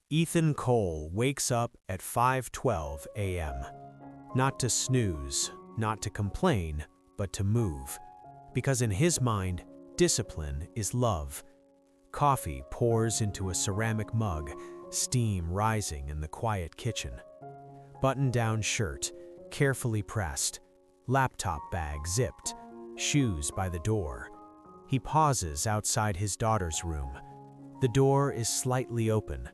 Ethan Cole wakes up at 5:12 a.m. Not to snooze, not to complain, but to move. Because in his mind, discipline is love. Coffee pours into a ceramic mug, steam rising in the quiet kitchen. Button-down shirt, carefully pressed, laptop bag zipped, shoes by the door. He pauses outside his daughter's room. The door is slightly open.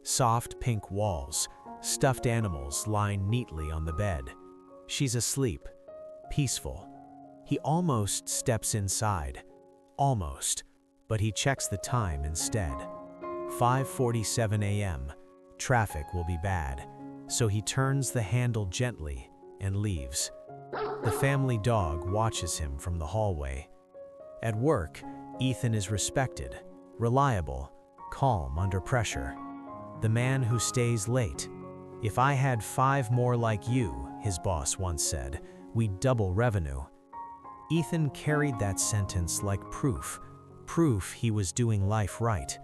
Soft pink walls, stuffed animals lying neatly on the bed. She's asleep, peaceful. He almost steps inside. Almost, but he checks the time instead. 5:47 a.m. Traffic will be bad, so he turns the handle gently and leaves. The family dog watches him from the hallway. At work, Ethan is respected, reliable, calm under pressure. The man who stays late. "If I had 5 more like you," his boss once said, "we'd double revenue." Ethan carried that sentence like proof he was doing life right,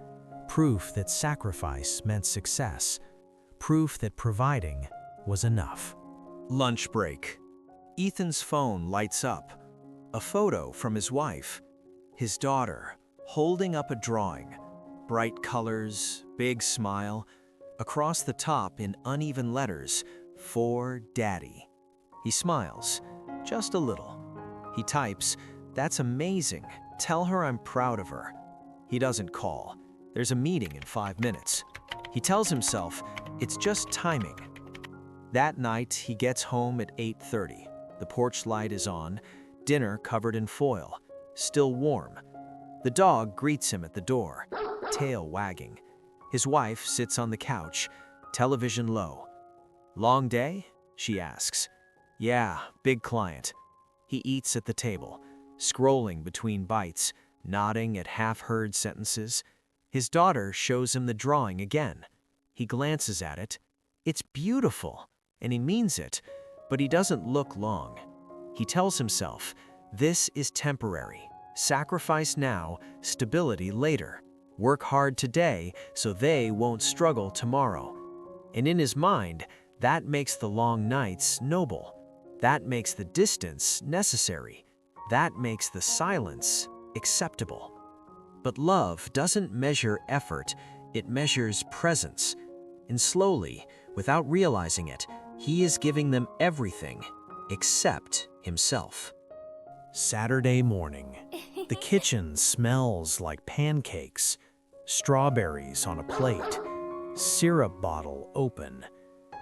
proof that sacrifice meant success, proof that providing was enough. Lunch break. Ethan's phone lights up. A photo from his wife, his daughter, holding up a drawing. Bright colors, big smile. Across the top in uneven letters, "For Daddy." He smiles, just a little. He types, "That's amazing. Tell her I'm proud of her." He doesn't call. There's a meeting in 5 minutes. He tells himself it's just timing. That night, he gets home at 8:30. The porch light is on, dinner covered in foil, still warm. The dog greets him at the door, tail wagging. His wife sits on the couch, television low. "Long day?" she asks. "Yeah, big client." He eats at the table, scrolling between bites, nodding at half-heard sentences. His daughter shows him the drawing again. He glances at it. It's beautiful, and he means it, but he doesn't look long. He tells himself, this is temporary. Sacrifice now, stability later. Work hard today so they won't struggle tomorrow. And in his mind, that makes the long nights noble. That makes the distance necessary. That makes the silence acceptable. But love doesn't measure effort, it measures presence. And slowly, without realizing it, he is giving them everything except himself. Saturday morning. The kitchen smells like pancakes, strawberries on a plate, syrup bottle open.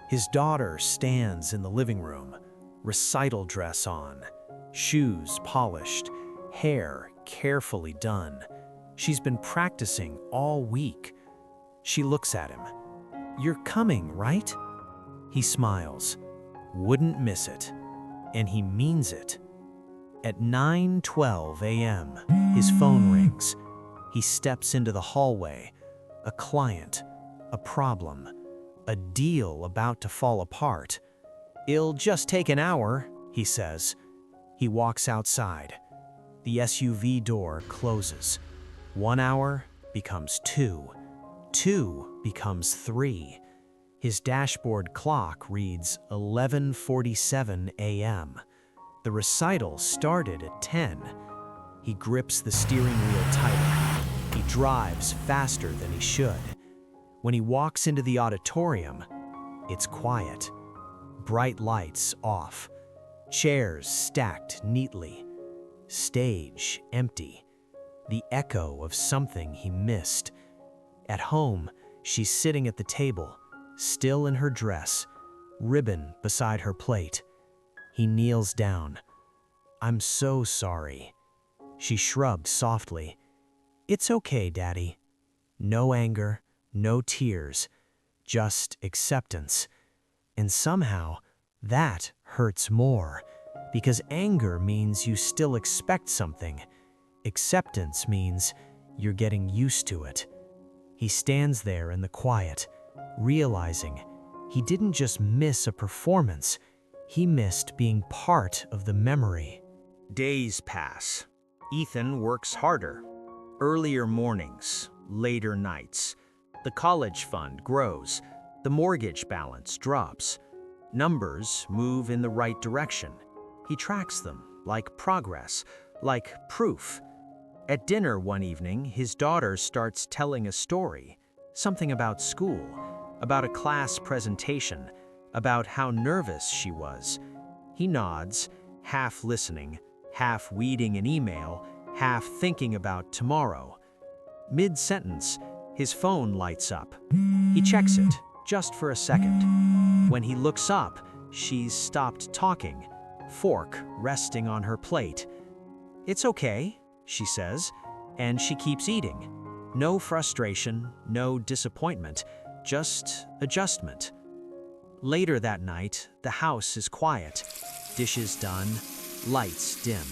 His daughter stands in the living room, recital dress on, shoes polished, hair carefully done. She's been practicing all week. She looks at him. "You're coming, right?" He smiles. Wouldn't miss it. And he means it. At 9:12 a.m., his phone rings. He steps into the hallway. A client, a problem, a deal about to fall apart. "It'll just take an hour," he says. He walks outside. The SUV door closes. 1 hour becomes 2. 2 becomes 3. His dashboard clock reads 11:47 a.m. The recital started at 10. He grips the steering wheel tighter. He drives faster than he should. When he walks into the auditorium, it's quiet. Bright lights off. Chairs stacked neatly. Stage empty. The echo of something he missed. At home, she's sitting at the table, still in her dress, ribbon beside her plate. He kneels down. "I'm so sorry." She shrugs softly. "It's okay, Daddy." No anger, no tears, just acceptance. And somehow, that hurts more, because anger means you still expect something. Acceptance means you're getting used to it. He stands there in the quiet, realizing he didn't just miss a performance, he missed being part of the memory. Days pass. Ethan works harder. Earlier mornings, later nights. The college fund grows. The mortgage balance drops. Numbers move in the right direction. He tracks them, like progress, like proof. At dinner one evening, his daughter starts telling a story, something about school, about a class presentation, about how nervous she was. He nods, half listening, half weeding an email, half thinking about tomorrow. Mid-sentence, his phone lights up. He checks it, just for a second. When he looks up, she's stopped talking, fork resting on her plate. "It's okay," she says, and she keeps eating. No frustration, no disappointment, just adjustment. Later that night, the house is quiet. Dishes done, lights dim.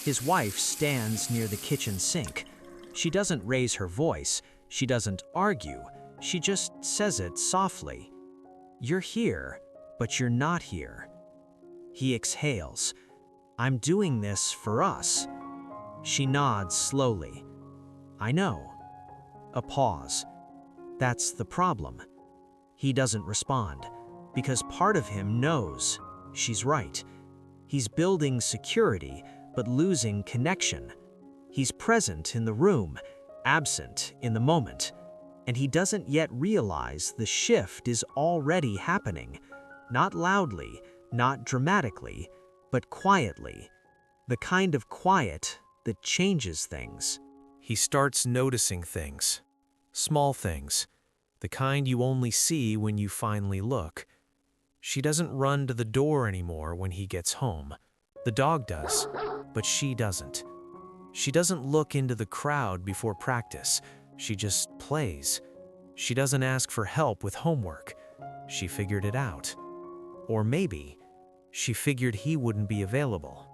His wife stands near the kitchen sink. She doesn't raise her voice, she doesn't argue, she just says it softly. "You're here, but you're not here." He exhales. "I'm doing this for us." She nods slowly. "I know." A pause. That's the problem. He doesn't respond, because part of him knows she's right. He's building security, but losing connection. He's present in the room, absent in the moment, and he doesn't yet realize the shift is already happening, not loudly, not dramatically, but quietly, the kind of quiet that changes things. He starts noticing things, small things, the kind you only see when you finally look. She doesn't run to the door anymore when he gets home. The dog does, but she doesn't. She doesn't look into the crowd before practice. She just plays. She doesn't ask for help with homework. She figured it out. Or maybe she figured he wouldn't be available.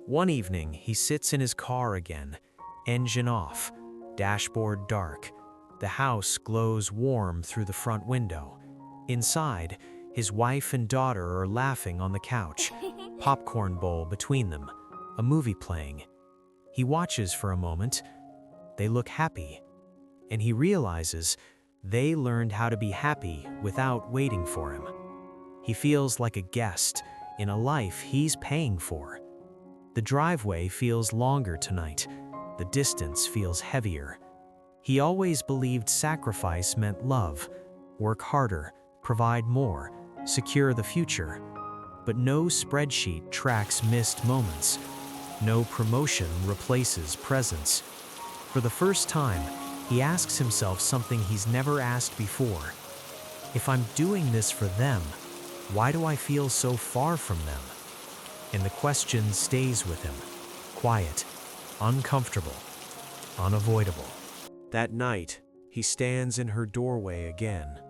One evening, he sits in his car again, engine off, dashboard dark. The house glows warm through the front window. Inside, his wife and daughter are laughing on the couch, popcorn bowl between them, a movie playing. He watches for a moment. They look happy, and he realizes they learned how to be happy without waiting for him. He feels like a guest in a life he's paying for. The driveway feels longer tonight. The distance feels heavier. He always believed sacrifice meant love, work harder, provide more, secure the future. But no spreadsheet tracks missed moments. No promotion replaces presence. For the first time, he asks himself something he's never asked before. If I'm doing this for them, why do I feel so far from them? And the question stays with him, quiet, uncomfortable, unavoidable. That night, he stands in her doorway again.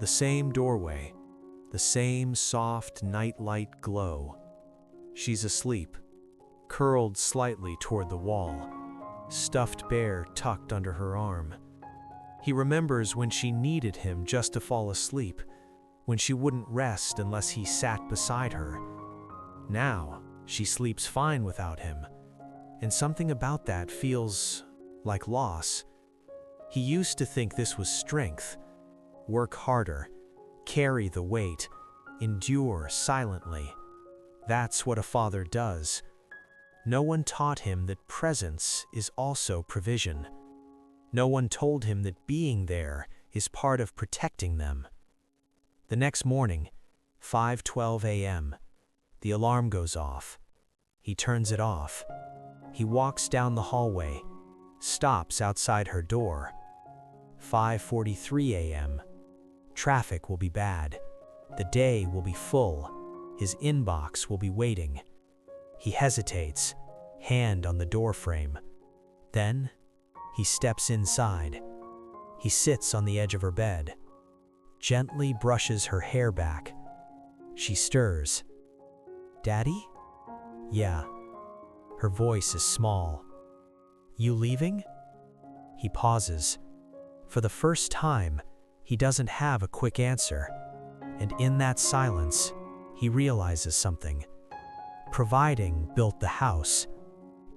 The same doorway, the same soft nightlight glow. She's asleep, curled slightly toward the wall, stuffed bear tucked under her arm. He remembers when she needed him just to fall asleep, when she wouldn't rest unless he sat beside her. Now, she sleeps fine without him, and something about that feels like loss. He used to think this was strength. Work harder, carry the weight, endure silently. That's what a father does. No one taught him that presence is also provision. No one told him that being there is part of protecting them. The next morning, 5:12 a.m., the alarm goes off. He turns it off. He walks down the hallway, stops outside her door. 5:43 a.m. Traffic will be bad. The day will be full. His inbox will be waiting. He hesitates, hand on the doorframe. Then, he steps inside. He sits on the edge of her bed, gently brushes her hair back. She stirs. "Daddy?" "Yeah." Her voice is small. "You leaving?" He pauses. For the first time, he doesn't have a quick answer. And in that silence, he realizes something. Providing built the house,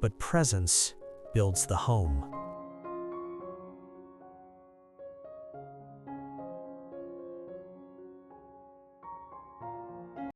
but presence builds the home.